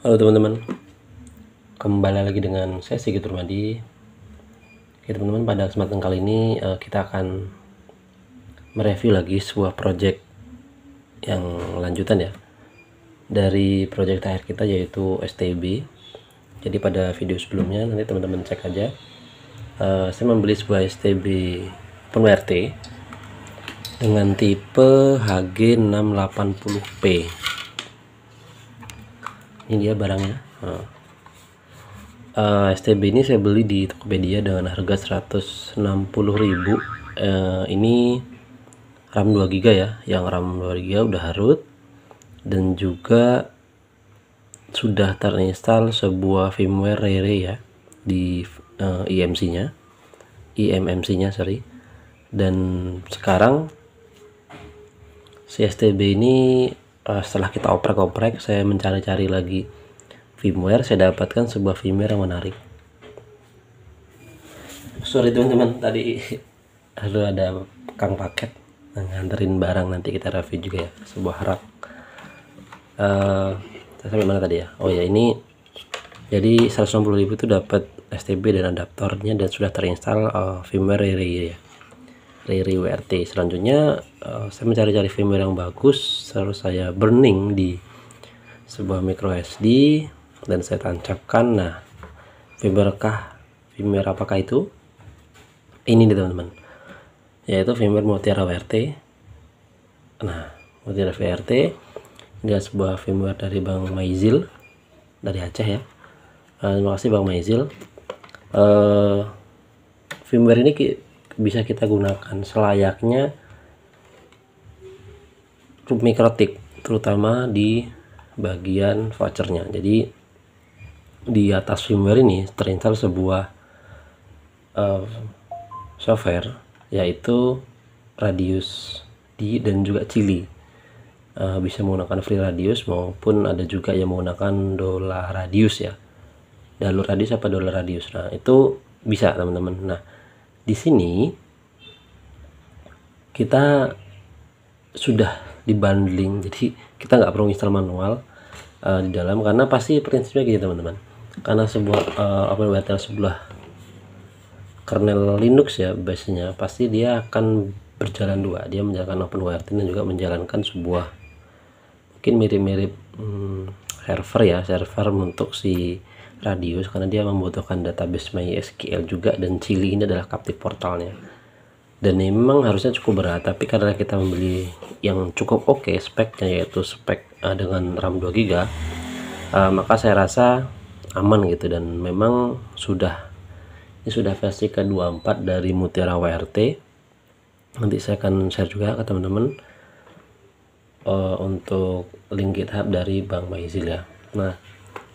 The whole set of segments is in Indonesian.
Halo teman-teman, kembali lagi dengan saya Sigit Permadi. Oke teman-teman, pada kesempatan kali ini kita akan mereview lagi sebuah project yang lanjutan ya dari project terakhir kita, yaitu STB. Jadi pada video sebelumnya nanti teman-teman cek aja, saya membeli sebuah STB OpenWrt dengan tipe HG680P. Ini dia barangnya. STB ini saya beli di Tokopedia dengan harga 160.000. Ini RAM 2GB ya, yang RAM 2GB udah harut, dan juga sudah terinstall sebuah firmware Rare ya di eMMC-nya sorry. Dan sekarang si STB ini setelah kita oprek-oprek, saya mencari-cari lagi firmware, saya dapatkan sebuah firmware yang menarik. Sorry teman-teman, tadi ada kang paket nganterin barang, nanti kita review juga ya, sebuah rak. Sampai mana tadi ya? Oh ya, ini jadi 160.000 itu dapat STB dan adaptornya, dan sudah terinstall firmware Rare ya, Rare WRT. Selanjutnya saya mencari-cari firmware yang bagus, terus saya burning di sebuah micro SD dan saya tancapkan. Nah, firmware apakah itu? Ini nih teman-teman, yaitu firmware Mutiara WRT. Nah, Mutiara WRT ini adalah sebuah firmware dari Bang Maizil dari Aceh ya. Terima kasih Bang Maizil. Firmware ini bisa kita gunakan selayaknya mikrotik, terutama di bagian vouchernya. Jadi di atas firmware ini terinstall sebuah software, yaitu Radius D dan juga Chili. Bisa menggunakan free radius maupun ada juga yang menggunakan dollar radius ya, dalur radius apa dollar radius. Nah, itu bisa teman-teman. Nah, di sini kita sudah dibundling, jadi kita nggak perlu install manual di dalam, karena pasti prinsipnya gitu teman-teman. Karena sebuah OpenWrt sebuah kernel Linux ya, base-nya pasti dia akan berjalan dua. Dia menjalankan OpenWrt dan juga menjalankan sebuah mungkin mirip-mirip server untuk si Radius, karena dia membutuhkan database MySQL juga, dan Chili ini adalah captive portalnya. Dan memang harusnya cukup berat, tapi karena kita membeli yang cukup oke speknya, yaitu spek dengan RAM 2GB, maka saya rasa aman gitu. Dan memang ini sudah versi ke-24 dari Mutiara WRT. Nanti saya akan share juga ke teman-teman untuk link GitHub dari Bang Maizil ya. Nah,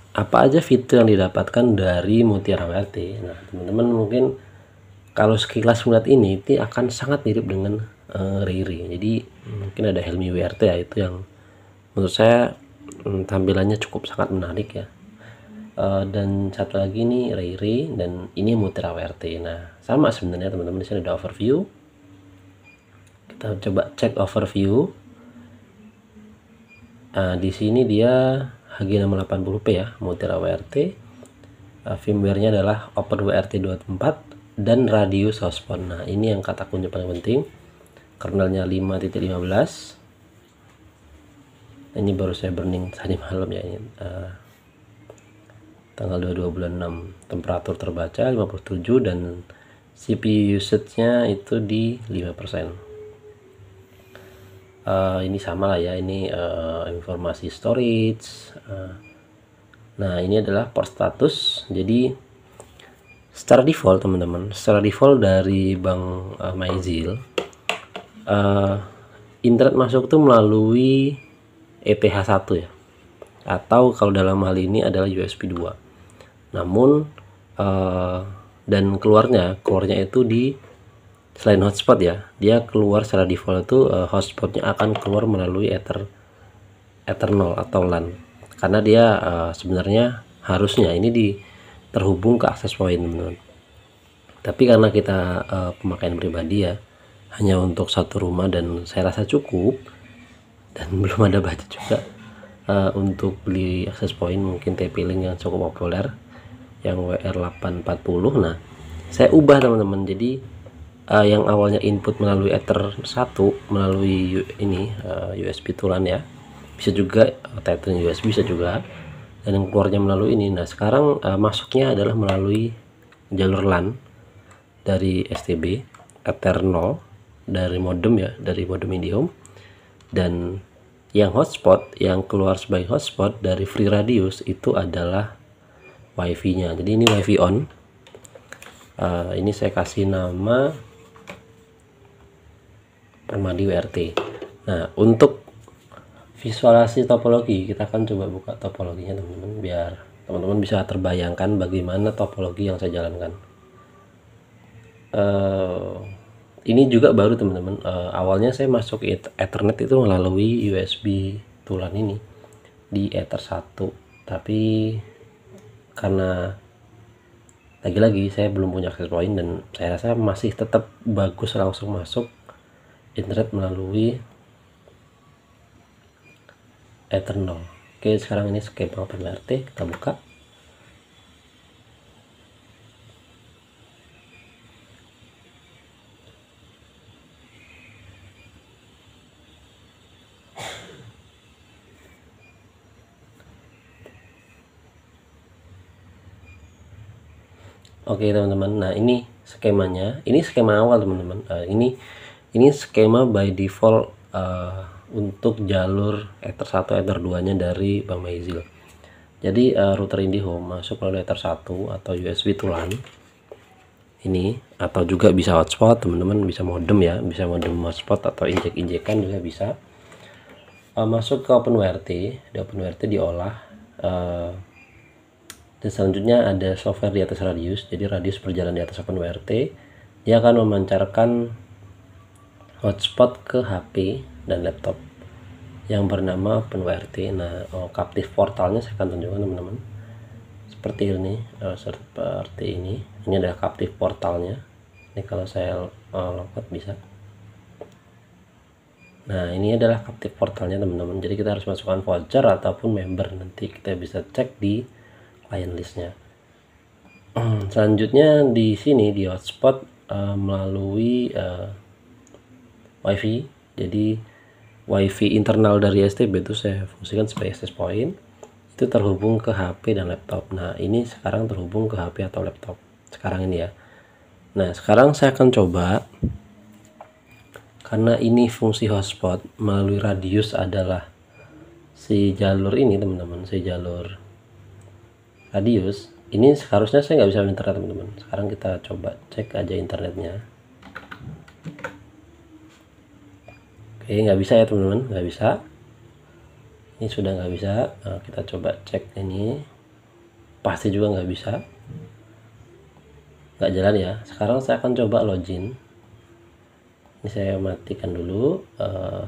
apa aja fitur yang didapatkan dari Mutiara WRT? Nah, teman-teman mungkin kalau sekilas melihat ini akan sangat mirip dengan Rare. Jadi mungkin ada Helmi WRT ya, itu yang menurut saya tampilannya cukup sangat menarik ya. Dan satu lagi nih Rare, dan ini Mutiara WRT. Nah, sama sebenarnya teman-teman. Di sini ada overview. Kita coba cek overview. Di sini dia HG680P ya, Mutiara WRT. Firmware-nya adalah OpenWrt 2.4 dan Radius Hotspot. Nah, ini yang kata kunci paling penting. Kernelnya 5.15. Ini baru saya burning tadi malam ya, ini tanggal 22 bulan 6. Temperatur terbaca 57 dan CPU usage-nya itu di 5%. Ini sama lah ya, ini informasi storage. Nah, ini adalah port status. Jadi secara default teman-teman, secara default dari Bang Maizil, internet masuk tuh melalui ETH1 ya, atau kalau dalam hal ini adalah USB 2. Namun dan keluarnya itu di selain hotspot ya, dia keluar secara default itu hotspotnya akan keluar melalui Ethernet atau LAN, karena dia sebenarnya harusnya ini terhubung ke access point teman-teman. Tapi karena kita pemakaian pribadi ya, hanya untuk satu rumah, dan saya rasa cukup, dan belum ada budget juga untuk beli access point mungkin TP-Link yang cukup populer yang WR840. Nah, saya ubah teman-teman, jadi yang awalnya input melalui Ether 1 melalui ini USB tulan ya, bisa juga Tethering USB bisa juga, dan yang keluarnya melalui ini. Nah sekarang masuknya adalah melalui jalur LAN dari STB Ether 0 dari modem ya, dari modem IndiHome, dan yang hotspot yang keluar sebagai hotspot dari Free Radius itu adalah WiFi nya. Jadi ini WiFi on. Ini saya kasih nama Permadi WRT. Nah untuk visualisasi topologi, kita akan coba buka topologinya teman-teman, biar teman-teman bisa terbayangkan bagaimana topologi yang saya jalankan. Ini juga baru teman-teman. Awalnya saya masuk Ethernet itu melalui USB tulan ini di Ether 1, tapi karena lagi-lagi saya belum punya access point dan saya rasa masih tetap bagus langsung masuk internet melalui Ether 0. Oke, sekarang ini skema OpenWRT kita buka. Oke teman-teman, nah ini skemanya, ini skema awal teman-teman. Ini skema by default untuk jalur Ether 1 Ether 2 nya dari Bang Maizil. Jadi router IndiHome masuk melalui Ether 1 atau USB tulan ini, atau juga bisa hotspot teman-teman, bisa modem ya, bisa modem hotspot atau injek-injekan juga bisa. Masuk ke OpenWRT, di OpenWRT diolah, dan selanjutnya ada software di atas radius. Jadi radius berjalan di atas OpenWRT, dia akan memancarkan hotspot ke HP dan laptop yang bernama OpenWRT. Nah captive portalnya saya akan tunjukkan teman-teman, seperti ini. Ini adalah captive portalnya. Ini kalau saya logout bisa. Nah ini adalah captive portalnya teman-teman, jadi kita harus masukkan voucher ataupun member, nanti kita bisa cek di client listnya. Selanjutnya di sini di hotspot melalui WiFi. Jadi WiFi internal dari STB itu saya fungsikan sebagai access point, itu terhubung ke HP dan laptop. Nah ini sekarang terhubung ke HP atau laptop sekarang ini ya. Nah sekarang saya akan coba, karena ini fungsi hotspot melalui radius adalah si jalur ini teman-teman, si jalur radius ini seharusnya saya nggak bisa internet teman-teman. Sekarang kita coba cek aja internetnya. Oke, nggak bisa ya teman-teman, nggak bisa. Ini sudah nggak bisa. Nah, kita coba cek ini, pasti juga nggak bisa, nggak jalan ya. Sekarang saya akan coba login. Ini saya matikan dulu.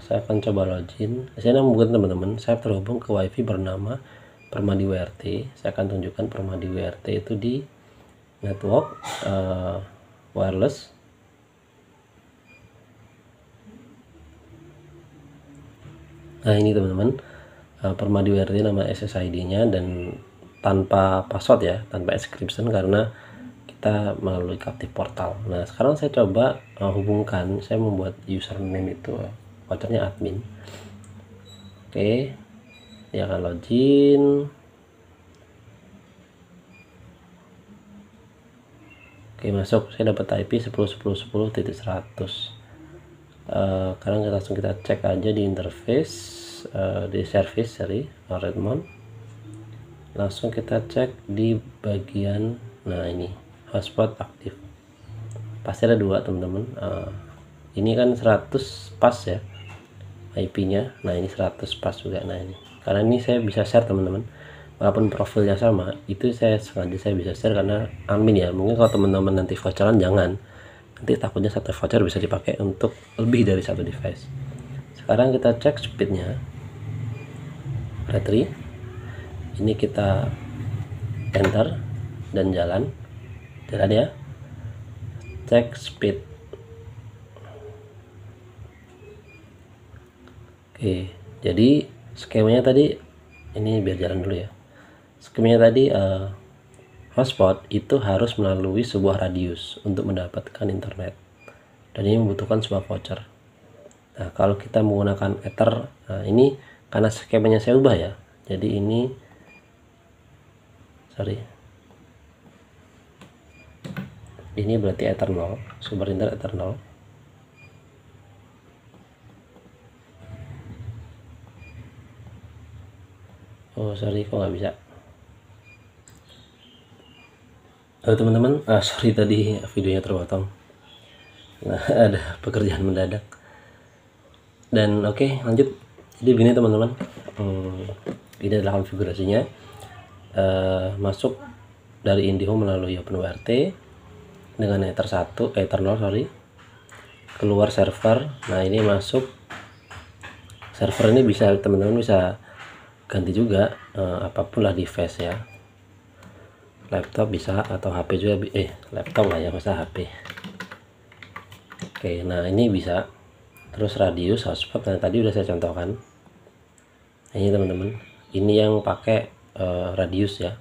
Saya akan coba login. Saya membuat teman-teman, saya terhubung ke WiFi bernama Permadi WRT. Saya akan tunjukkan Permadi WRT itu di network wireless. Nah ini teman-teman, Permadi WRT nama SSID-nya, dan tanpa password ya, tanpa encryption karena kita melalui captive portal. Nah sekarang saya coba hubungkan, saya membuat username itu vouchernya admin. Oke, dia akan login. Oke, masuk, saya dapat IP 10.10.10.100. Sekarang langsung kita cek aja di interface, di service dari Redmond. Langsung kita cek di bagian, nah ini hotspot aktif, pasti ada dua teman-teman. Ini kan 100 pas ya IP nya, nah ini 100 pas juga. Nah ini karena ini saya bisa share teman-teman, walaupun profilnya sama, itu saya sengaja saya bisa share karena admin ya. Mungkin kalau teman-teman nanti voucheran jangan, nanti takutnya satu voucher bisa dipakai untuk lebih dari satu device. Sekarang kita cek speednya, battery ini kita enter dan jalan ya, cek speed. Oke, jadi skemanya tadi ini biar jalan dulu ya. Skemanya tadi hotspot itu harus melalui sebuah radius untuk mendapatkan internet, dan ini membutuhkan sebuah voucher. Nah, kalau kita menggunakan Ether, nah ini karena skemanya saya ubah ya, jadi ini berarti Ether 0, sumber internet Ether 0. Oh sorry, kok nggak bisa. Teman-teman, sorry tadi videonya terpotong. Nah, ada pekerjaan mendadak. Dan oke, lanjut. Jadi begini teman-teman, ini adalah konfigurasinya. Masuk dari IndiHome melalui OpenWrt dengan Ether 1, Ether 0 sorry. Keluar server. Nah, ini masuk server. Ini bisa teman-teman bisa ganti juga apapun lah device ya, laptop bisa atau HP juga, laptop lah ya, masa HP. Oke, nah ini bisa. Terus radius hotspot, nah tadi udah saya contohkan. Nah, ini teman-teman, ini yang pakai radius ya.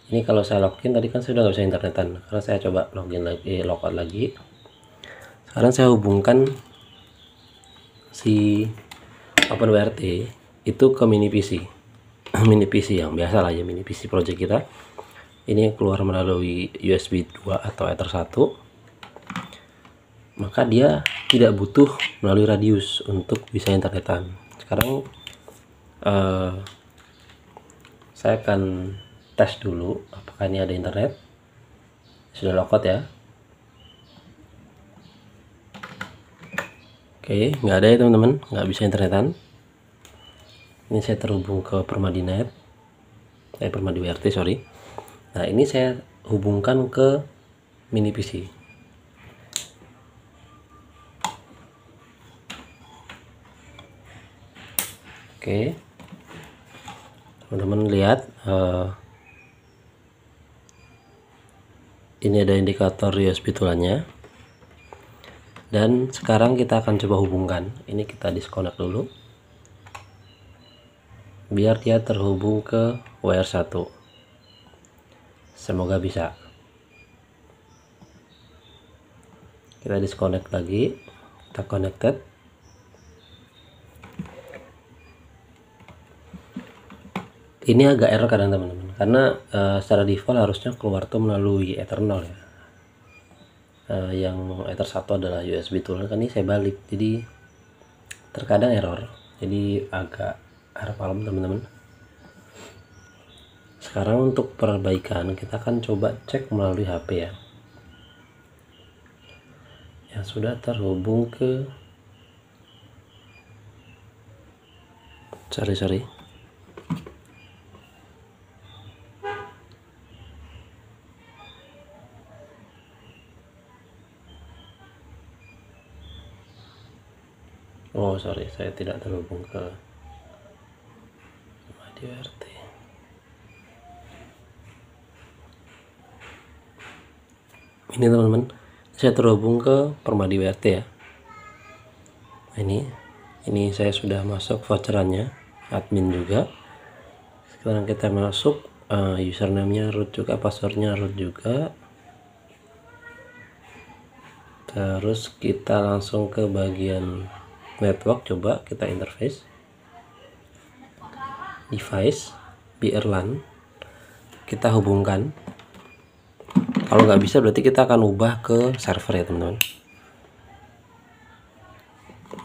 Ini kalau saya login tadi kan saya udah nggak bisa internetan karena saya coba login lagi, logout lagi. Sekarang saya hubungkan si OpenWrt itu ke mini PC mini PC yang biasa lah ya, mini PC project kita. Ini keluar melalui USB 2 atau Ether 1, maka dia tidak butuh melalui radius untuk bisa internetan. Sekarang saya akan tes dulu apakah ini ada internet. Sudah logout ya. Oke, nggak ada ya teman-teman, nggak bisa internetan. Ini saya terhubung ke Permadinet, Permadi-WRT sorry. Nah, ini saya hubungkan ke mini PC. Oke, teman-teman lihat, ini ada indikator USB tulannya. Dan sekarang kita akan coba hubungkan. Ini kita disconnect dulu biar dia terhubung ke WR1. Semoga bisa. Kita disconnect lagi, kita connected. Ini agak error kadang teman-teman, karena secara default harusnya keluar tuh melalui Ethernet ya. Yang Ether 1 adalah USB tulen, kan ini saya balik, jadi terkadang error. Jadi agak harap malam teman-teman. Sekarang untuk perbaikan kita akan coba cek melalui HP ya, yang sudah terhubung ke sorry. Oh sorry, saya tidak terhubung ke WRT. Ini teman-teman, saya terhubung ke Permadi-WRT ya. Nah, ini saya sudah masuk voucherannya, admin juga. Sekarang kita masuk, username-nya root juga, passwordnya root juga. Terus kita langsung ke bagian network, coba kita interface device BRLAN, kita hubungkan. Kalau nggak bisa berarti kita akan ubah ke server ya teman-teman.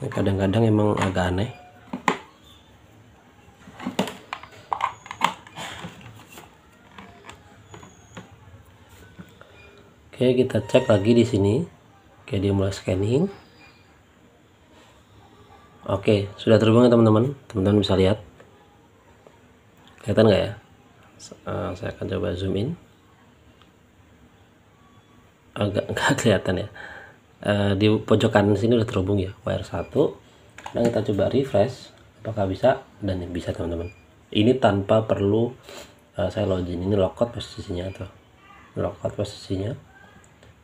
Kadang-kadang emang agak aneh. Oke, kita cek lagi di sini. Oke, dia mulai scanning. Oke, sudah terhubung ya teman-teman. Teman-teman bisa lihat. Kelihatan nggak ya? Saya akan coba zoom in. Agak nggak kelihatan ya. Di pojok kanan sini udah terhubung ya, wire 1. Nah, kita coba refresh apakah bisa, dan bisa teman-teman. Ini tanpa perlu saya login. Ini logout posisinya tuh. Logout posisinya.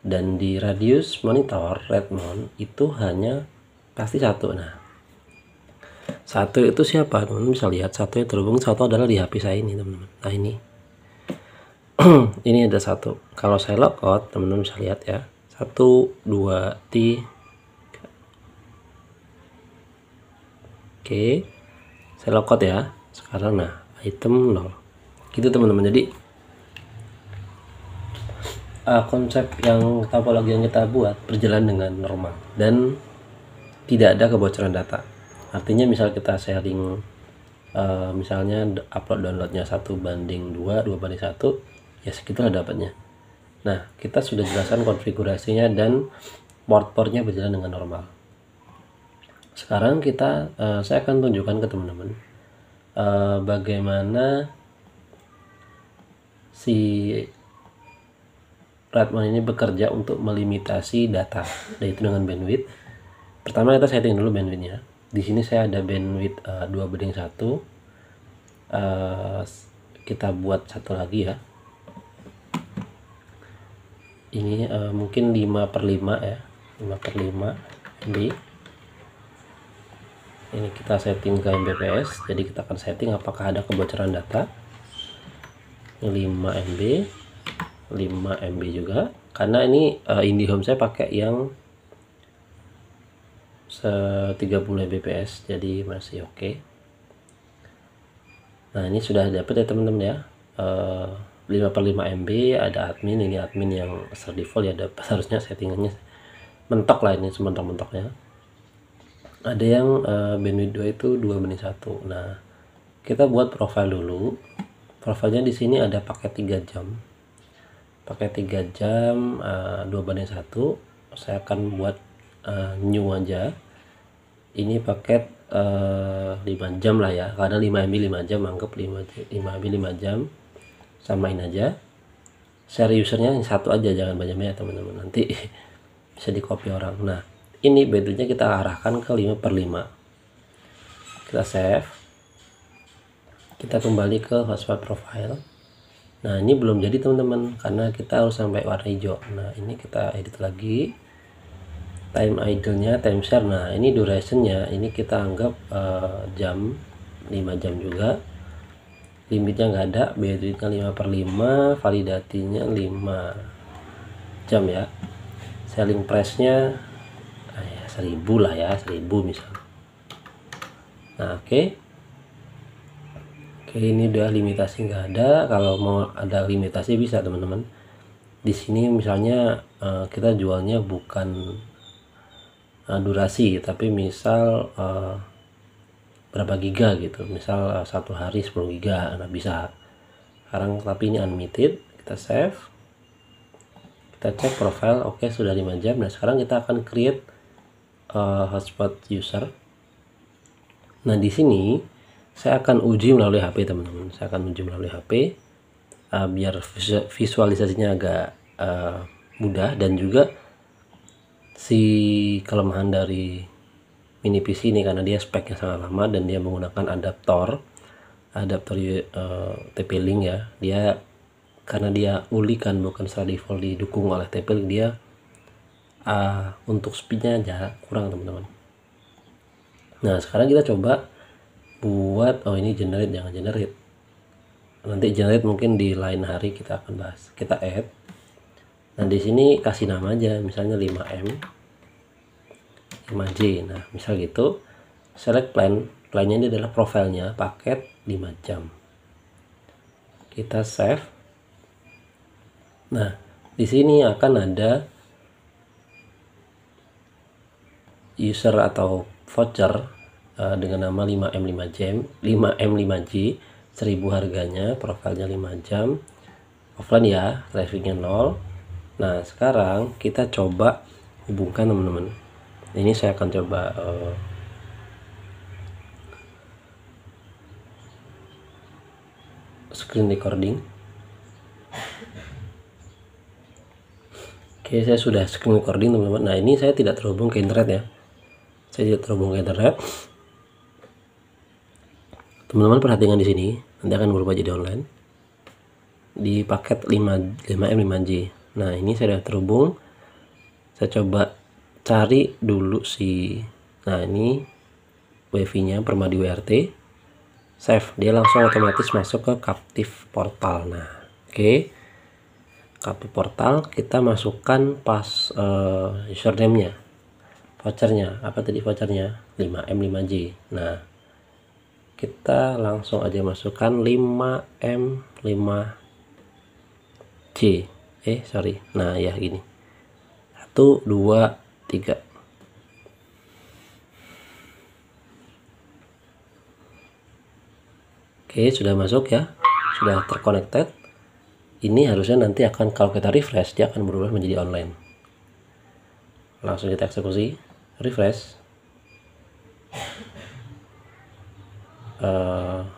Dan di radius monitor Redmond itu hanya pasti 1. Nah, Satu itu siapa? Teman-teman bisa lihat satu yang terhubung, satu adalah di HP saya ini teman-teman. Nah ini ini ada satu. Kalau saya logout, teman-teman bisa lihat ya, 1 2 3. Oke, saya logout ya sekarang. Nah item 0 gitu teman-teman. Jadi konsep yang topologi yang kita buat berjalan dengan normal dan tidak ada kebocoran data. Artinya misal kita sharing misalnya upload downloadnya 1:2, 2:1, ya segitulah dapatnya. Nah kita sudah jelaskan konfigurasinya dan port-portnya berjalan dengan normal. Sekarang saya akan tunjukkan ke teman-teman bagaimana si Redmond ini bekerja untuk melimitasi data, yaitu dengan bandwidth. Pertama kita setting dulu bandwidthnya. Di sini saya ada bandwidth 2:1. Kita buat satu lagi ya. Ini mungkin 5/5 ya, 5/5 MB. Ini kita setting ke Mbps. Jadi kita akan setting apakah ada kebocoran data. 5 MB, 5 MB juga, karena ini IndiHome saya pakai yang 30 Mbps, jadi masih oke. Nah ini sudah dapat ya teman-teman ya, 5/5 MB. Ada admin, ini admin yang default ya, dapat harusnya settingannya mentok lah, ini sementok-mentoknya. Ada yang bandwidth 2 itu 2:1. Nah kita buat profile dulu. Profilnya di sini ada paket 3 jam. Pakai 3 jam 2:1. Saya akan buat new aja. Ini paket 5 jam lah ya, karena 5 MB 5 jam, anggap 5 MB 5 jam, samain aja. Share usernya satu aja, jangan banyak-banyak teman-teman, nanti bisa di copy orang. Nah ini bandwidthnya kita arahkan ke 5/5. Kita save, kita kembali ke hotspot profile. Nah ini belum jadi teman-teman, karena kita harus sampai warna hijau. Nah ini kita edit lagi, time idle-nya, time share. Nah ini durationnya, ini kita anggap jam, 5 jam juga. Limitnya nggak ada, bandwidthnya 5/5, validatinya 5 jam ya. Selling price-nya 1000 lah ya, 1000 misalnya. Nah oke. Oke, ini udah limitasi nggak ada. Kalau mau ada limitasi bisa teman-teman. Di sini misalnya kita jualnya bukan durasi, tapi misal berapa giga gitu. Misal satu hari 10 giga, nah bisa. Sekarang tapi ini unlimited. Kita save. Kita cek profile, oke sudah 5 jam. Nah sekarang kita akan create hotspot user. Nah di sini saya akan uji melalui HP teman-teman. Saya akan uji melalui HP biar visualisasinya agak mudah, dan juga si kelemahan dari mini PC ini karena dia speknya sangat lama dan dia menggunakan adaptor TP-Link ya. Dia karena dia ulikan bukan secara default didukung oleh TP-Link, dia untuk speednya aja kurang teman-teman. Nah sekarang kita coba buat, ini generate, jangan generate, nanti generate mungkin di lain hari kita akan bahas. Kita add. Nah di sini kasih nama aja, misalnya 5M 5J. Nah misal gitu. Select plan, plannya ini adalah profilnya paket 5 jam. Kita save. Nah di sini akan ada user atau voucher dengan nama 5M 5J 1000 harganya, profilnya 5 jam, offline ya, trafficnya 0. Nah sekarang kita coba hubungkan teman-teman. Ini saya akan coba screen recording. Oke, saya sudah screen recording teman-teman. Nah ini saya tidak terhubung ke internet ya, saya tidak terhubung ke internet. Teman-teman perhatikan di sini, nanti akan berubah jadi online di paket 5M 5J. Nah ini saya sudah terhubung. Saya coba cari dulu nah ini wifi-nya Permadi WRT, save, dia langsung otomatis masuk ke Captive Portal. Nah, oke. Captive Portal kita masukkan pas username-nya, vouchernya apa tadi, vouchernya 5M 5J. Nah, kita langsung aja masukkan 5M 5J. Sorry. Nah, ya gini. 1 2 3. Oke, sudah masuk ya, sudah terconnected. Ini harusnya nanti akan, kalau kita refresh, dia akan berubah menjadi online. Langsung kita eksekusi, refresh,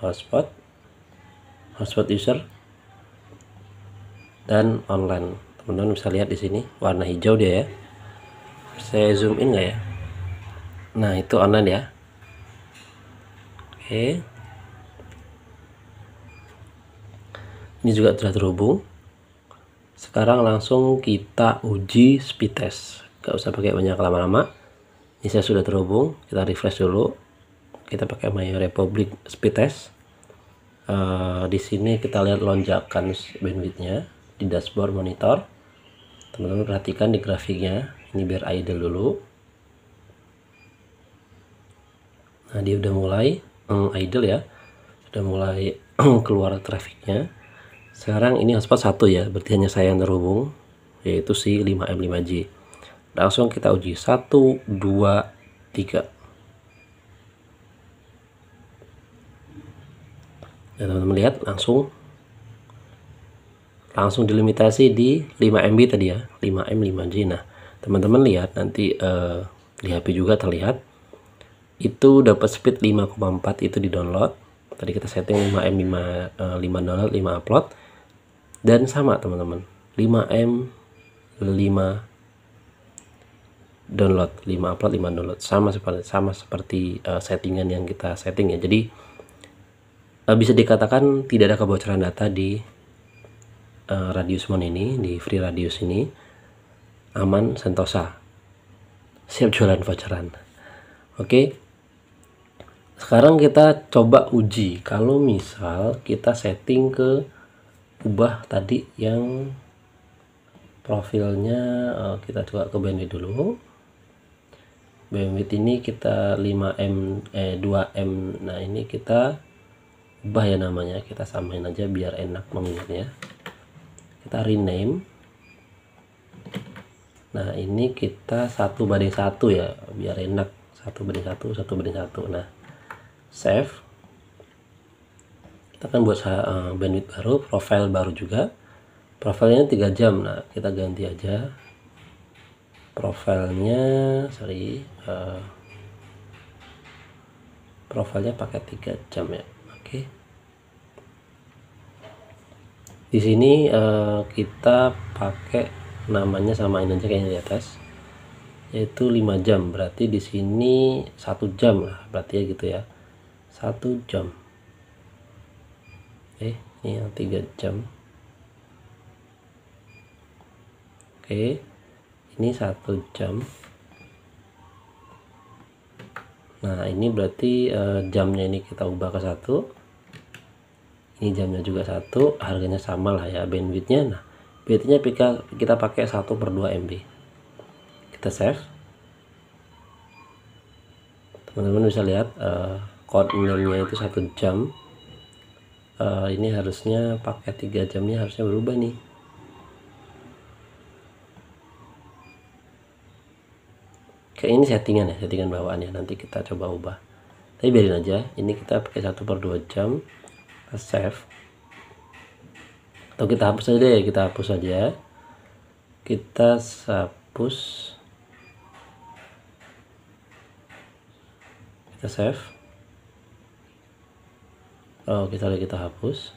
hotspot user, dan online. Teman-teman bisa lihat di sini warna hijau dia ya. Saya zoom in nggak ya? Nah, itu online ya. Oke. Ini juga sudah terhubung. Sekarang langsung kita uji speed test. Gak usah pakai banyak lama-lama. Ini saya sudah terhubung. Kita refresh dulu. Kita pakai My Republic speed test. Di sini kita lihat lonjakan bandwidthnya di dashboard monitor. Teman-teman perhatikan di grafiknya. Ini biar idle dulu. Nah, dia udah mulai idle ya. Sudah mulai keluar trafiknya. Sekarang ini hotspot 1 ya, berarti hanya saya yang terhubung, yaitu si 5M 5J. Langsung kita uji 1 2 3. Ya, teman-teman lihat langsung dilimitasi di 5MB tadi ya, 5M 5J. Nah, teman-teman lihat nanti di HP juga terlihat itu dapat speed 5,4 itu di download. Tadi kita setting 5M 5 download 5 upload. Dan sama teman-teman, 5M 5 download, 5 upload 5 download, sama seperti settingan yang kita setting ya. Jadi bisa dikatakan tidak ada kebocoran data di Radius Mon ini, di free Radius ini. Aman, sentosa, siap jualan voucheran. Oke. Sekarang kita coba uji kalau misal kita setting ke ubah tadi yang profilnya. Kita coba ke bandwidth dulu. Bandwidth ini kita 5M 2M. Nah, ini kita ubah ya namanya, kita samain aja biar enak mengingatnya. Kita rename. Nah, ini kita 1:1 ya, biar enak. 1:1 1:1. Nah, save. Kita akan buat bandwidth baru, profile baru juga. Profilnya 3 jam. Nah, kita ganti aja profilnya, profilnya pakai 3 jam ya. Oke. Di sini kita pakai namanya samain aja kayaknya di atas, yaitu 5 jam. Berarti di sini 1 jam lah, berarti ya gitu ya. 1 jam. Ini yang 3 jam. Oke, ini 1 jam. Nah, ini berarti jamnya ini kita ubah ke 1. Ini jamnya juga 1, harganya sama lah ya bandwidthnya. Nah, bandwidthnya kita pakai 1/2 MB. Kita save. Teman-teman bisa lihat code name-nya itu 1 jam. Ini harusnya pakai 3 jamnya harusnya berubah nih. Kayak ini settingan ya, settingan bawaannya. Nanti kita coba ubah. Tapi biarin aja. Ini kita pakai 1/2 jam. Kita save. Atau kita hapus aja deh, kita hapus aja. Kita hapus. Kita save. Kita hapus.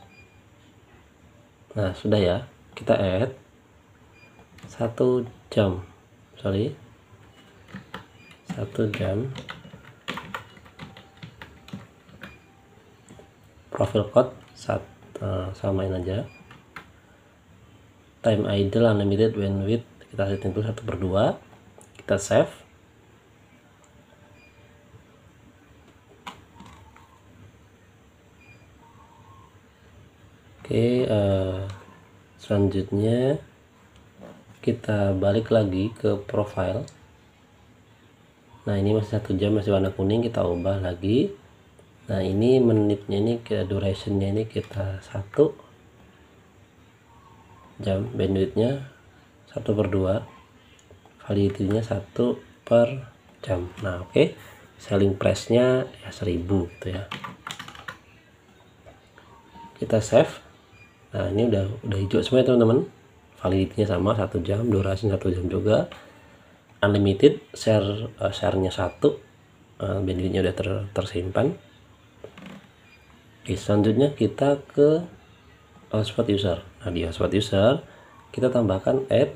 Nah, sudah ya. Kita add 1 jam. 1 jam. Profil code samain aja. Time idle unlimited bandwidth kita setting itu 1/2. Kita save. Oke, selanjutnya kita balik lagi ke profile. Nah, ini masih 1 jam, masih warna kuning, kita ubah lagi. Nah, ini menitnya ini ke durationnya ini kita 1 jam, bandwidthnya 1/2, validity-nya 1 per jam. Nah, oke. Selling price-nya ya 1000 gitu ya. Kita save. Nah, ini udah hijau semua ya teman-teman. Validity-nya sama 1 jam, durasi 1 jam juga. Unlimited, share-nya 1, bandwidth-nya udah tersimpan. Oke, selanjutnya kita ke hotspot user. Nah, di hotspot user kita tambahkan add,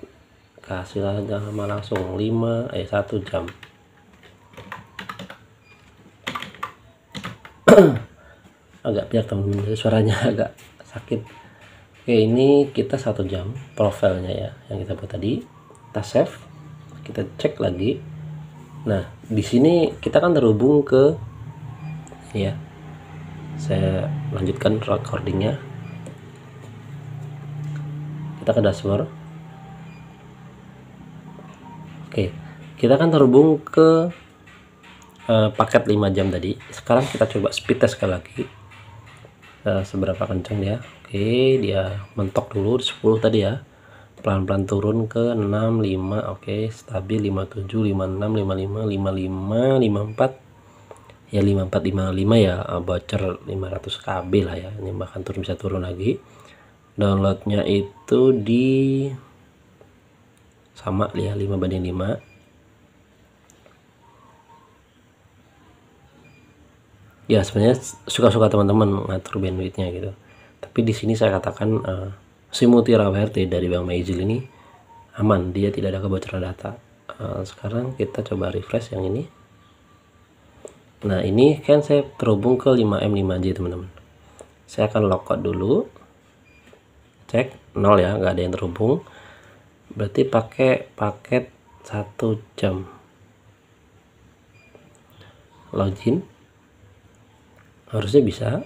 kasih nama langsung 1 jam. Agak biar teman-teman, suaranya agak sakit. Oke, ini kita 1 jam profilnya ya yang kita buat tadi. Kita save, kita cek lagi. Nah, di sini kita kan terhubung ke ini ya. Saya lanjutkan recordingnya. Kita ke dashboard. Oke, kita kan terhubung ke paket 5 jam tadi. Sekarang kita coba speed test sekali lagi. Seberapa kencang dia. Oke, dia mentok dulu 10 tadi ya. Pelan-pelan turun ke 6, 5, oke, stabil 57, 56, 55, 55, 54. Ya 54, 55 ya, bocor 500 KB lah ya. Ini bahkan bisa turun lagi. Downloadnya itu di sama ya, 5/5. Ya sebenarnya suka-suka teman-teman ngatur bandwidthnya gitu. Tapi di sini saya katakan Simultira WRT dari Bank Maizil ini aman, dia tidak ada kebocoran data. Sekarang kita coba refresh yang ini. Nah, ini kan saya terhubung ke 5M 5J teman-teman. Saya akan logout dulu, cek 0 ya, nggak ada yang terhubung, berarti pakai paket 1 jam. Login, harusnya bisa.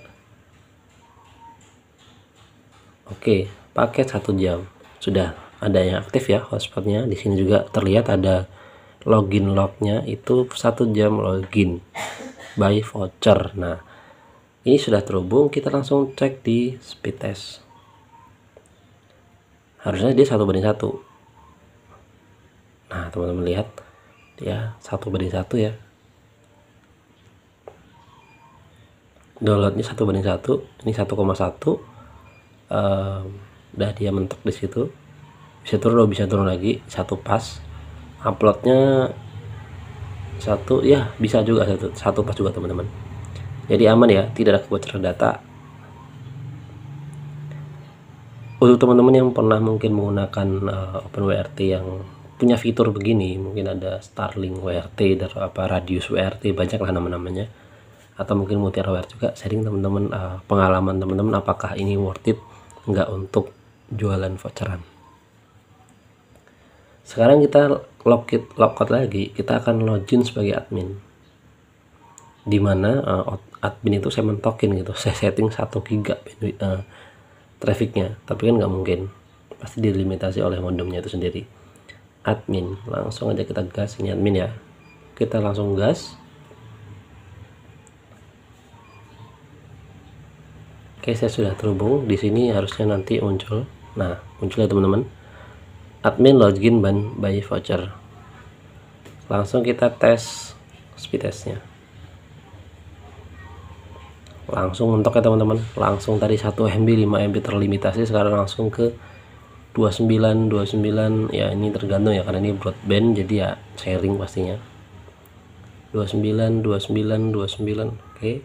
Oke, paket 1 jam sudah ada yang aktif ya hotspotnya. Di sini juga terlihat ada login lognya, itu 1 jam login by voucher. Nah, ini sudah terhubung, kita langsung cek di speed test. Harusnya dia 1/1. Nah, teman-teman lihat dia 1/1 ya. Downloadnya 1/1, ini 1,1. Udah dia mentok di situ, bisa turun lagi 1 pas. Uploadnya 1 ya, bisa juga 1 pas juga teman-teman. Jadi aman ya, tidak ada kebocoran data. Untuk teman-teman yang pernah mungkin menggunakan OpenWRT yang punya fitur begini, mungkin ada Starlink WRT dan Radius WRT, banyak lah nama-namanya, atau mungkin Mutiara WRT juga. Sharing teman-teman pengalaman teman-teman, apakah ini worth it nggak untuk jualan voucheran. Sekarang kita logout lagi, kita akan login sebagai admin, dimana admin itu saya mentokin gitu, saya setting 1 GB trafficnya, tapi kan nggak mungkin, pasti dilimitasi oleh modemnya itu sendiri. Admin, langsung aja kita gas. Ini admin ya, kita langsung gas. Oke, saya sudah terhubung. Di sini harusnya nanti muncul. Nah, muncul ya teman-teman, admin login by voucher. Langsung kita tes speed testnya, langsung mentok ya teman-teman. Langsung tadi 1 MB 5 MB terlimitasi, sekarang langsung ke 29 ya. Ini tergantung ya, karena ini broadband jadi ya sharing pastinya. 29. Oke.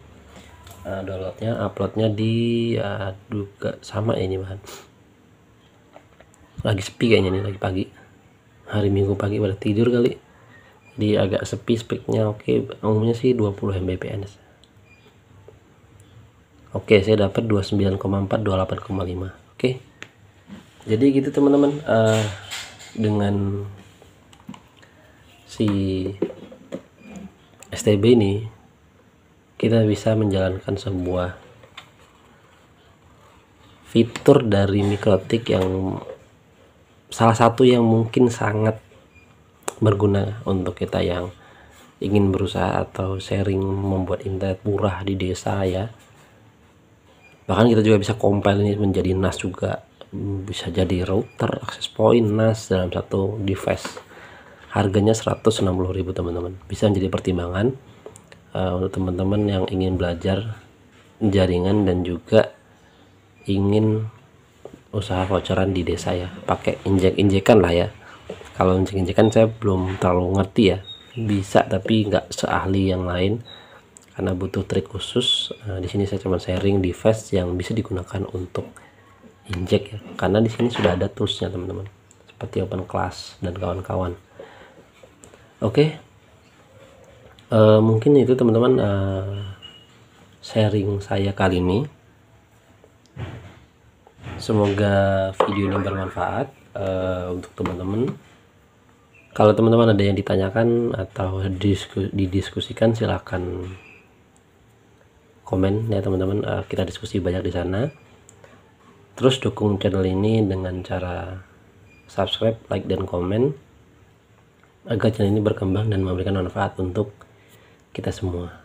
Nah, downloadnya, uploadnya di ya juga sama ya, ini bahan lagi sepi kayaknya nih, lagi pagi, hari Minggu pagi pada tidur kali, jadi agak sepi speknya. Oke, umumnya sih 20 Mbps. Oke, saya dapat 29,4 28,5. Oke, jadi gitu teman-teman, dengan si STB ini kita bisa menjalankan sebuah fitur dari Mikrotik yang salah satu yang mungkin sangat berguna untuk kita yang ingin berusaha atau sharing membuat internet murah di desa ya. Bahkan kita juga bisa compile ini menjadi NAS juga, bisa jadi router, access point, NAS dalam satu device. Harganya 160.000 teman-teman. Bisa menjadi pertimbangan untuk teman-teman yang ingin belajar jaringan dan juga ingin usaha voucheran di desa ya, pakai injek-injekan lah ya. Kalau injek-injekan saya belum terlalu ngerti ya, bisa tapi nggak seahli yang lain karena butuh trik khusus. Di sini saya cuma sharing device yang bisa digunakan untuk injek ya, karena di sini sudah ada toolsnya teman-teman, seperti OpenClass dan kawan-kawan. Oke, mungkin itu teman-teman sharing saya kali ini. Semoga video ini bermanfaat untuk teman-teman. Kalau teman-teman ada yang ditanyakan atau didiskusikan, silahkan komen ya teman-teman. Kita diskusi banyak di sana. Terus dukung channel ini dengan cara subscribe, like, dan komen agar channel ini berkembang dan memberikan manfaat untuk kita semua.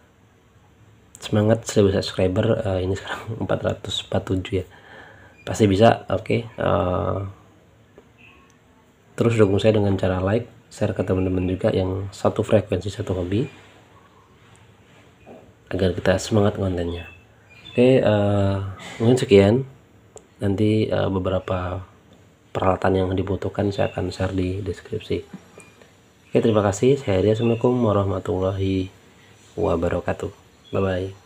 Semangat 1000 subscriber. Ini sekarang 447 ya, pasti bisa. Oke. Terus dukung saya dengan cara like, share ke teman-teman juga yang satu frekuensi, satu hobi, agar kita semangat kontennya. Oke, mungkin sekian. Nanti beberapa peralatan yang dibutuhkan saya akan share di deskripsi. Oke, terima kasih. Saya Ria. Assalamualaikum warahmatullahi wabarakatuh. Bye bye.